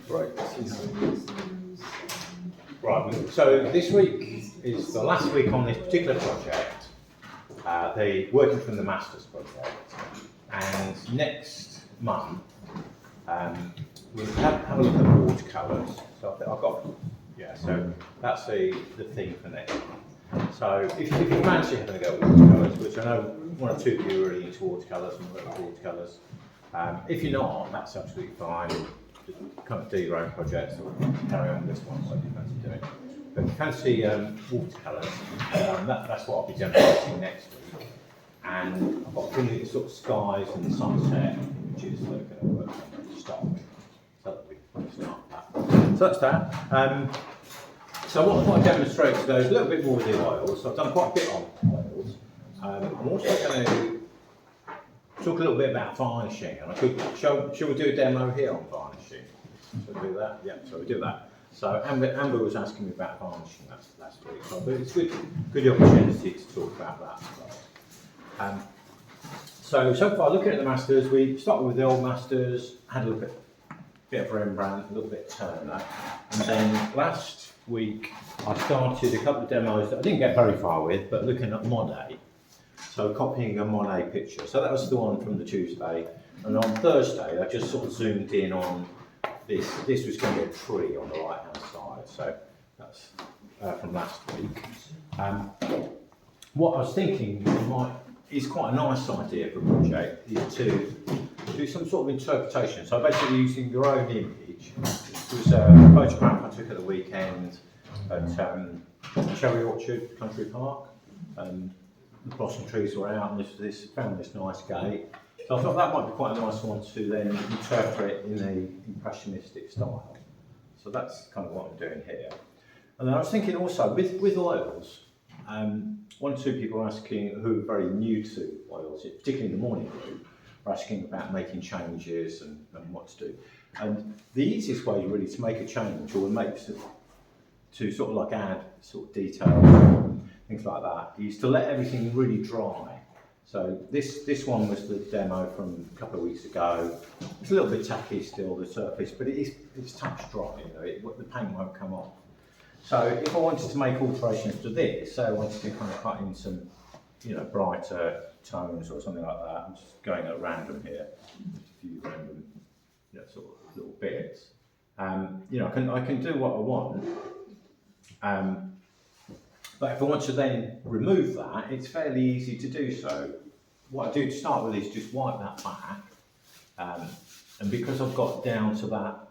Right. Right. So this week is the last week on this particular project, the working from the Masters project, and next month we'll have a look at watercolours. So I've got, so that's the theme for next month. So if you fancy having a go at watercolours, which I know one or two of you are really into watercolours and work with watercolours, if you're not, that's absolutely fine. Just kind of do your own projects or carry on with this one, what you fancy doing. But if you fancy watercolours, that's what I'll be demonstrating next week. And I've got really sort of skies and sunset images that are going to work on to start with. So we can start that. So that's that. So what I demonstrate today is a little bit more with the oils. So I've done quite a bit on oils. I'm also going to talk a little bit about varnishing, and shall we do a demo here on varnishing? So we do that? Yeah, so we do that. So Amber was asking me about varnishing last week, so it's a good opportunity to talk about that as well. So far, looking at the Masters, we started with the old Masters, had a look at a bit of Rembrandt, a little bit of Turner, and then last week I started a couple of demos that I didn't get very far with, but looking at Monet. So copying a Monet picture. So that was the one from the Tuesday. And on Thursday, I just sort of zoomed in on this. This was going to be a tree on the right-hand side. So that's from last week. What I was thinking is quite a nice idea for a project is to do some sort of interpretation. So basically using your own image. It was a photograph I took at the weekend at Cherry Orchard Country Park. The blossom trees were out and found this nice gate. So I thought that might be quite a nice one to then interpret in the Impressionistic style. So that's kind of what I'm doing here. And then I was thinking also, with oils, one or two people are asking who are very new to oils, particularly in the morning group, are asking about making changes and what to do. And the easiest way really to make a change or to sort of like add sort of details, things like that, is to let everything really dry. So this one was the demo from a couple of weeks ago. It's a little bit tacky still, the surface, but it's touch dry, the paint won't come off. So if I wanted to make alterations to this, say I wanted to kind of cut in some, brighter tones or something like that, I'm just going at random here, just a few random, sort of little bits. I can do what I want. But if I want to then remove that, it's fairly easy to do so. What I do to start with is just wipe that back. And because I've got down to that,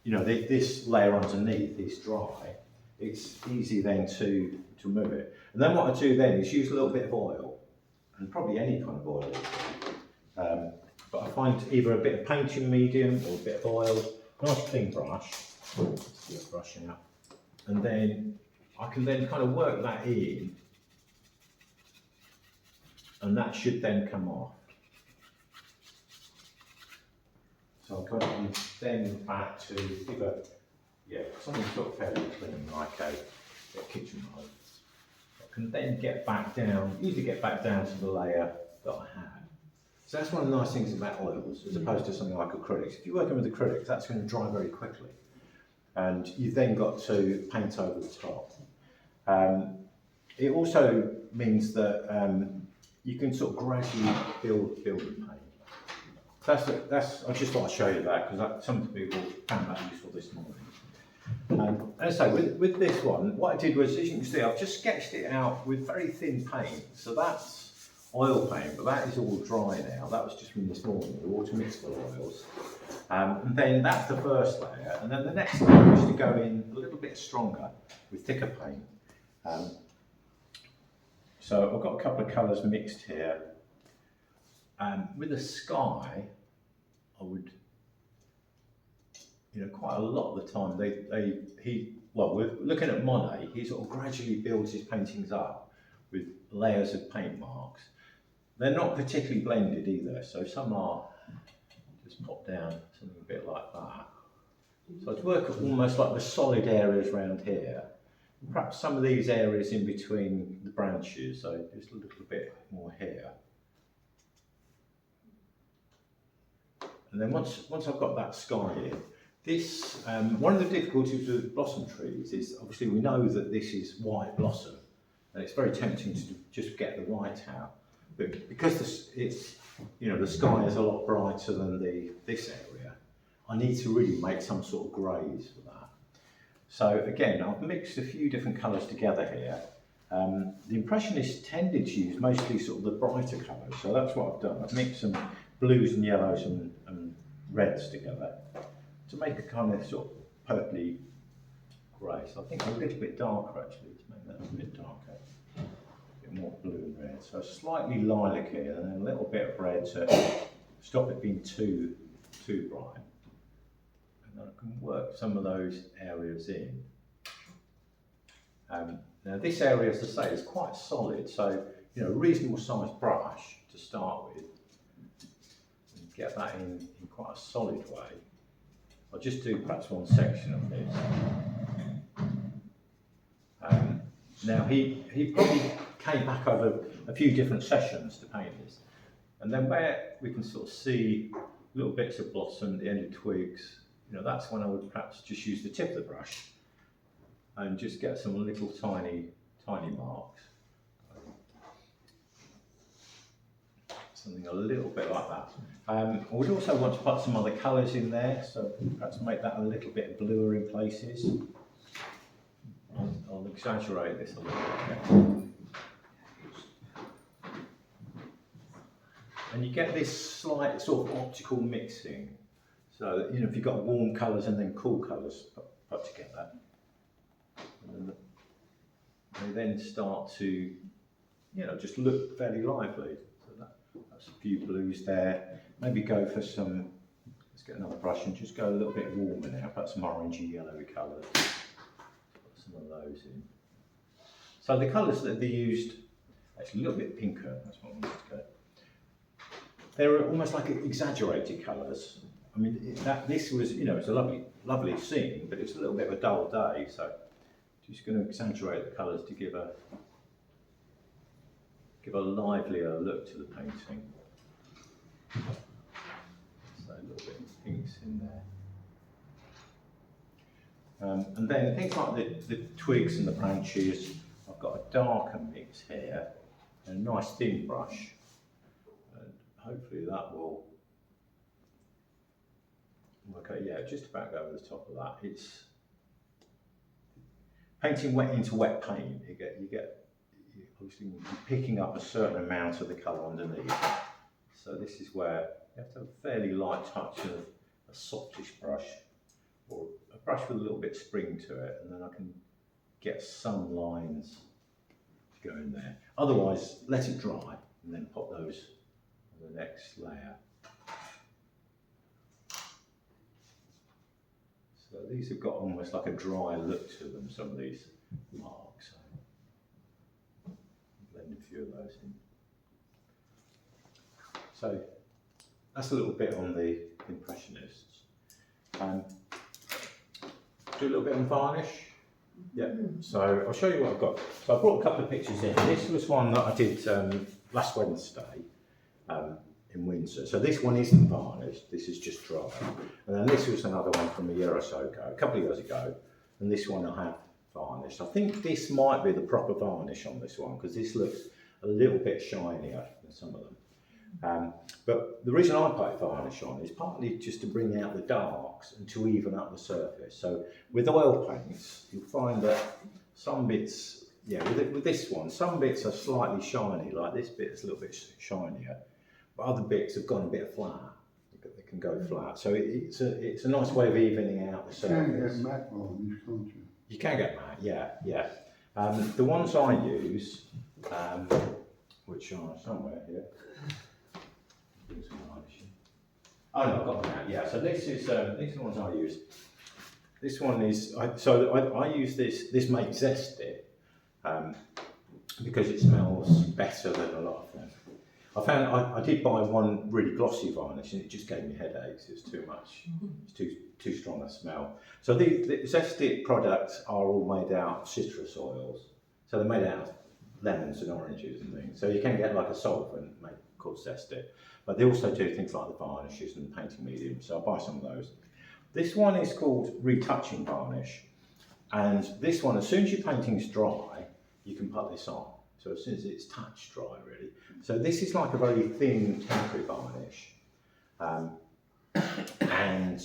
this layer underneath is dry, it's easy then to remove it. And then what I do then is use a little bit of oil, and probably any kind of oil. But I find either a bit of painting medium or a bit of oil, nice clean brush, just brushing up, and then I can then kind of work that in, and that should then come off. So I'll go on then back to either, something sort of fairly clean, like a kitchen knife. I can then get back down, usually get back down to the layer that I had. So that's one of the nice things about oils, as opposed to something like acrylics. If you're working with acrylics, that's going to dry very quickly. And you've then got to paint over the top. It also means that you can sort of gradually build the paint. That's. I just thought I'd show you that because some people found that useful this morning. As I say, with this one, what I did was, as you can see, I've just sketched it out with very thin paint. So that's oil paint, but that is all dry now. That was just from this morning, the water mixed with oils. And then that's the first layer, and then the next layer is to go in a little bit stronger with thicker paint. So I've got a couple of colours mixed here. With the sky, I would, quite a lot of the time, we're looking at Monet, he sort of gradually builds his paintings up with layers of paint marks. They're not particularly blended either, so some are just pop down, something a bit like that. So I'd work almost like the solid areas around here. Perhaps some of these areas in between the branches, so just a little bit more here. And then once I've got that sky in, This, one of the difficulties with blossom trees is obviously we know that this is white blossom, and it's very tempting to just get the white out. But because it's, the sky is a lot brighter than this area, I need to really make some sort of greys for that. So again, I've mixed a few different colours together here. The Impressionists tended to use mostly sort of the brighter colours, so that's what I've done. I've mixed some blues and yellows and reds together to make a kind of sort of purpley grey. So I think a little bit darker actually, to make that a bit darker. A bit more blue and red. So slightly lilac here, and then a little bit of red to stop it being too bright. And then I can work some of those areas in. Now this area, as I say, is quite solid, so a reasonable sized brush to start with. And get that in quite a solid way. I'll just do perhaps one section of this. Now he probably came back over a few different sessions to paint this, and then where we can sort of see little bits of blossom, the end of twigs, that's when I would perhaps just use the tip of the brush and just get some little tiny marks. Something a little bit like that. I would also want to put some other colours in there, so perhaps make that a little bit bluer in places. I'll exaggerate this a little bit. And you get this slight sort of optical mixing. So that, if you've got warm colours and then cool colours put together, and they then start to, just look fairly lively. So that's a few blues there. Maybe go for some. Let's get another brush and just go a little bit warmer now. Put some orangey, yellowy colours. Put some of those in. So the colours that they used, actually a little bit pinker. That's what I wanted to go. They're almost like exaggerated colours. I mean, this was, it's a lovely scene, but it's a little bit of a dull day, so just going to exaggerate the colours to give a livelier look to the painting. So a little bit of pinks in there. And then things like the twigs and the branches, I've got a darker mix here, and a nice thin brush. And hopefully that will work out. Yeah, just about go over the top of that. It's painting wet into wet paint. You're obviously picking up a certain amount of the colour underneath. So this is where you have to have a fairly light touch of a softish brush, or a brush with a little bit of spring to it, and then I can get some lines to go in there. Otherwise, let it dry and then pop those on the next layer. So these have got almost like a dry look to them, some of these marks. So blend a few of those in. So that's a little bit on the Impressionists. Do a little bit on varnish. Yeah, so I'll show you what I've got. So I brought a couple of pictures in. This was one that I did last Wednesday in Windsor. So this one isn't varnished, this is just dry. And then this was another one from a year or so ago, a couple of years ago. And this one I have varnished. I think this might be the proper varnish on this one, because this looks a little bit shinier than some of them. But the reason I put varnish on is partly just to bring out the darks and to even up the surface. So with oil paints, you'll find that some bits, with this one, some bits are slightly shiny, like this bit is a little bit shinier, but other bits have gone a bit flat. They can go flat. So it's a nice way of evening out the surface. You can get matte varnish, can't you? You can get matte, yeah. The ones I use, which are somewhere here. Oh no, I've got them out. Yeah, so these are the ones I use. This one is, I use this. This makes zesty because it smells better than a lot of them. I found I did buy one really glossy varnish and it just gave me headaches. It's too much. It's too strong a smell. So the zesty products are all made out of citrus oils. So they're made out of lemons and oranges and things. So you can get like a solvent called zesty. But they also do things like the varnishes and painting mediums, so I'll buy some of those. This one is called retouching varnish, and this one, as soon as your painting's dry, you can put this on. So as soon as it's touch dry, really. So this is like a very thin temporary varnish, and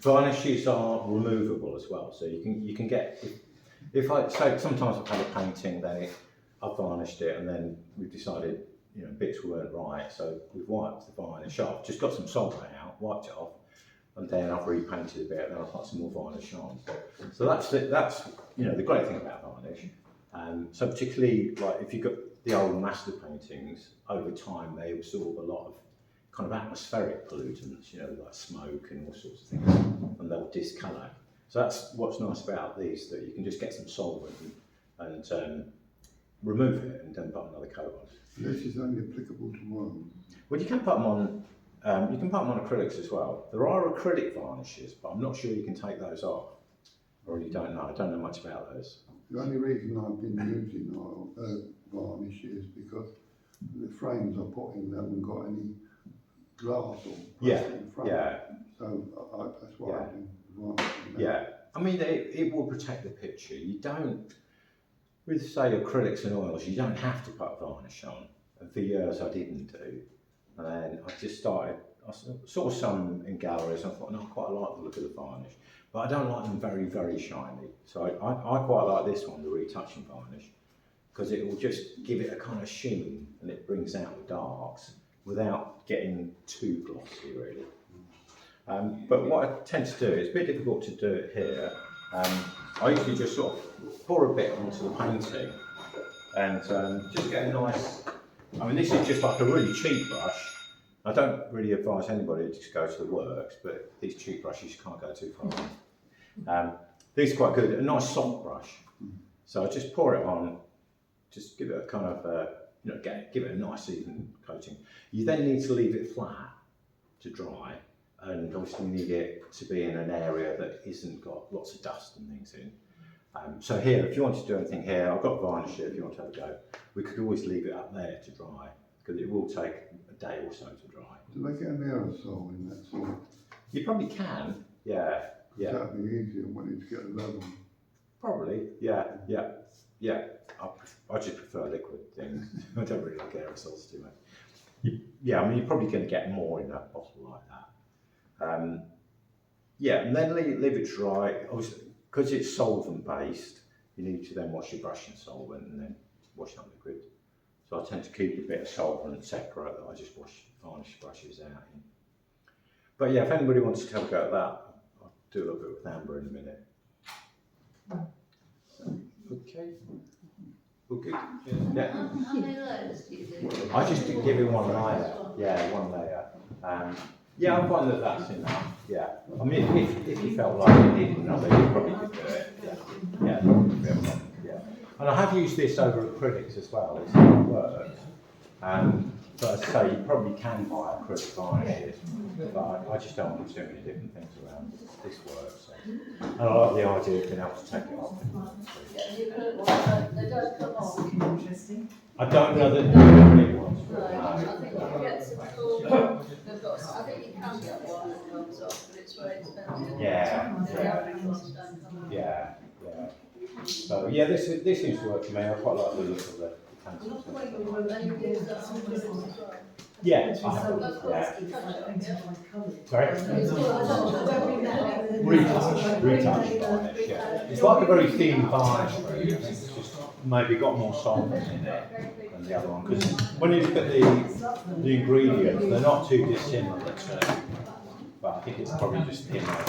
varnishes are removable as well. So you can get, if I say sometimes I've had a painting, then I've varnished it, and then we've decided bits weren't right, so we've wiped the varnish off, just got some solvent out, wiped it off, and then I've repainted a bit, and then I've put some more varnish on. So that's the great thing about varnish. So particularly like if you've got the old master paintings, over time they absorb a lot of kind of atmospheric pollutants, like smoke and all sorts of things, and they'll discolour. So that's what's nice about these, that you can just get some solvent and remove it and then put another coat on. This is only applicable to one. Well, you can put them on. You can put them on acrylics as well. There are acrylic varnishes, but I'm not sure you can take those off. Or you don't know. I don't know much about those. The only reason I've been using varnish is because the frames I put in haven't got any glass or plastic in front. Yeah. So that's why I do varnish. Yeah. I mean, it will protect the picture. You don't, with say acrylics and oils, you don't have to put varnish on. And for years I didn't do. And then I just started, I saw some in galleries and I thought, no, I quite like the look of the varnish. But I don't like them very, very shiny. So I quite like this one, the retouching varnish, because it will just give it a kind of sheen and it brings out the darks without getting too glossy, really. But what I tend to do, it's a bit difficult to do it here. I usually just sort of pour a bit onto the painting and just get a nice, I mean this is just like a really cheap brush. I don't really advise anybody to just go to the works, but these cheap brushes you can't go too far. These are quite good, a nice soft brush. So I just pour it on, just give it a kind of, give it a nice even coating. You then need to leave it flat to dry, and obviously you need it to be in an area that isn't got lots of dust and things in. So here, if you want to do anything here, I've got varnish here if you want to have a go. We could always leave it up there to dry, because it will take a day or so to dry. Do they get an aerosol in that sort? You probably can, yeah. That'd be easier when it's get a level. Probably, yeah. I just prefer liquid things. I don't really like aerosols too much. I mean, you're probably going to get more in a bottle like that. And then leave it dry. Obviously, because it's solvent based, you need to then wash your brush in solvent and then wash that liquid. So I tend to keep a bit of solvent separate that I just wash varnish brushes out in. But yeah, if anybody wants to have a go at that, I'll do a little bit with amber in a minute. Okay. Okay. Yeah. How many layers do you do? I just give it one layer. Yeah, one layer. I find that that's enough. Yeah. I mean, if you felt like you needed another, you probably could do it. Yeah. Yeah. And I have used this over acrylics as well. It's how it works. But as I say, you probably can buy acrylic varnishes, but I just don't want too many different things around. This works. So. And I like the idea of being able to take it off. Yeah, you put one, they don't come off. Interesting. I don't know that the big ones No, will. I think you can get some cool, they've got, I think you can get one that comes off, but it's very expensive. Yeah. The average ones don't come off. Yeah. So yeah, this seems to work for me. I quite like the look of the pencils. And you use that on acrylics as well. Yeah, I have. Sorry? Retouch varnish, yeah. It's like a very thin varnish, really. It's just maybe got more solvent in it than the other one. Because when you look at the ingredients, they're not too dissimilar to, but I think it's probably just thinner.